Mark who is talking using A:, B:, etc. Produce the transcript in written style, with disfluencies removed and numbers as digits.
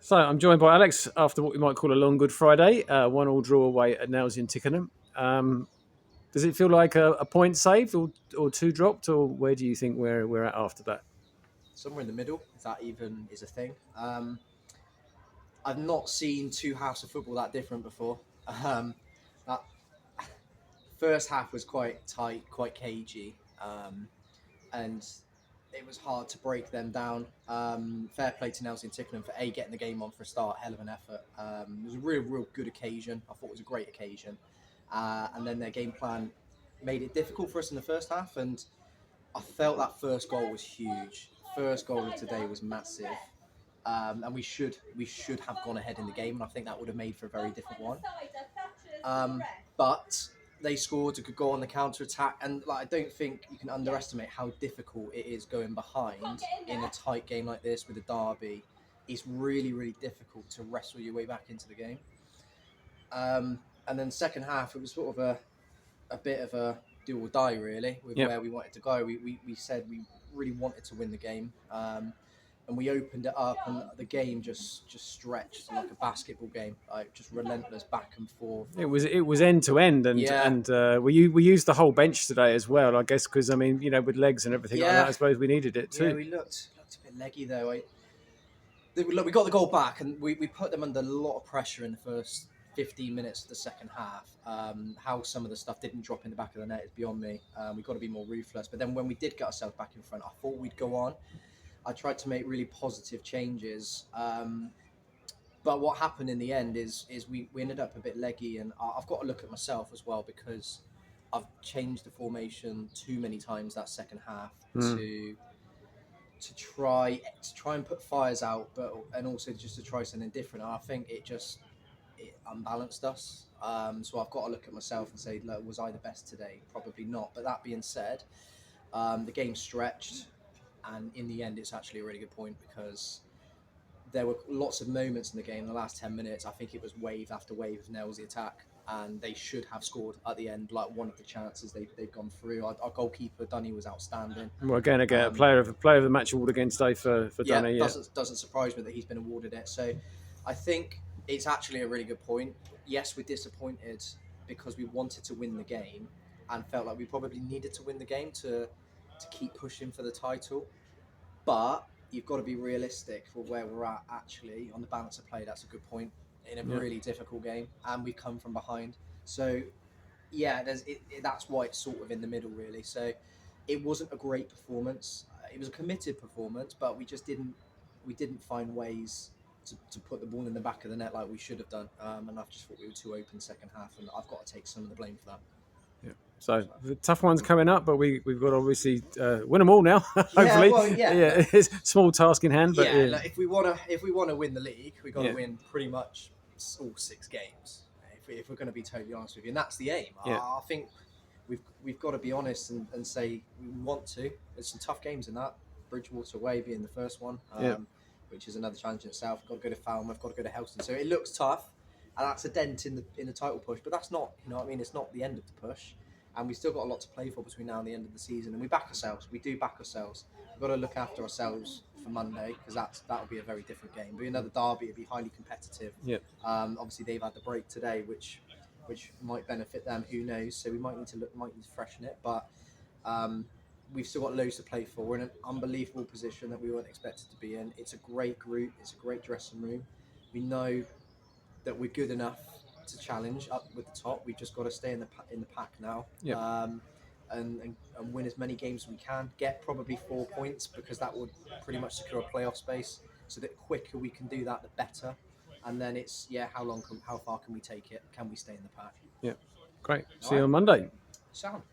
A: So I'm joined by Alex after what we might call a long Good Friday, 1-1 draw away at Nailsea and Tickenham. Does it feel like a point saved or two dropped, or where do you think we're at after that?
B: Somewhere in the middle, if that even is a thing. I've not seen two halves of football that different before. That first half was quite tight, quite cagey, and it was hard to break them down. Fair play to Nailsea and Tickenham for getting the game on for a start. Hell of an effort. It was a real good occasion. I thought it was a great occasion, and then their game plan made it difficult for us in the first half. And I felt that first goal was huge. First goal of today was massive. And we should have gone ahead in the game, and I think that would have made for a very different one. But they scored a good goal on the counter attack, and I don't think you can underestimate how difficult it is going behind in a tight game like this with a derby. It's really difficult to wrestle your way back into the game. And then second half, it was sort of a bit of a do or die really with where we wanted to go. We said we really wanted to win the game. And we opened it up, and the game just stretched like a basketball game, like just relentless back and forth.
A: It was end to end, and we used the whole bench today as well, I guess, because with legs and everything like that, I suppose we needed it too.
B: Yeah, we looked a bit leggy though. We got the goal back, and we put them under a lot of pressure in the first 15 minutes of the second half. How some of the stuff didn't drop in the back of the net is beyond me. We've got to be more ruthless. But then when we did get ourselves back in front, I thought we'd go on. I tried to make really positive changes. But what happened in the end is we ended up a bit leggy, and I've got to look at myself as well, because I've changed the formation too many times that second half to try and put fires out, and also just to try something different. And I think it unbalanced us. So I've got to look at myself and say, look, was I the best today? Probably not. But that being said, the game stretched. And in the end, it's actually a really good point, because there were lots of moments in the game in the last 10 minutes. I think it was wave after wave of Nailsea attack, and they should have scored at the end. Like one of the chances they've gone through. Our goalkeeper Dunny was outstanding.
A: We're going to get a player of the match award again today for Dunny.
B: Doesn't surprise me that he's been awarded it. So I think it's actually a really good point. Yes, we're disappointed because we wanted to win the game and felt like we probably needed to win the game to keep pushing for the title, but you've got to be realistic for where we're at actually on the balance of play. That's a good point in a really difficult game, and we've come from behind. So yeah, that's why it's sort of in the middle really. So it wasn't a great performance. It was a committed performance, but we didn't find ways to put the ball in the back of the net like we should have done. And I just thought we were too open second half, and I've got to take some of the blame for that.
A: So the tough ones coming up, but we've got to obviously win them all now. Hopefully, it's a small task in hand. But
B: like if we want to win the league, we've got to win pretty much all 6 games. If we're going to be totally honest with you, and that's the aim. I think we've got to be honest and say we want to. There's some tough games in that. Bridgewater away being the first one, which is another challenge in itself. We've got to go to Falmouth, we've got to go to Helston. So it looks tough, and that's a dent in the title push. But that's not, it's not the end of the push. And we've still got a lot to play for between now and the end of the season. And we back ourselves. We do back ourselves. We've got to look after ourselves for Monday, because that'll be a very different game. It'll be another derby. It'll be highly competitive. Obviously, they've had the break today, which might benefit them. Who knows? So we might need to freshen it. But we've still got loads to play for. We're in an unbelievable position that we weren't expected to be in. It's a great group. It's a great dressing room. We know that we're good enough to challenge up with the top. We've just got to stay in the pack now, and win as many games as we can. Get probably 4 points, because that would pretty much secure a playoff space. So the quicker we can do that, the better. And then it's how far can we take it? Can we stay in the pack?
A: Yeah, great. See you on Monday.
B: Sound.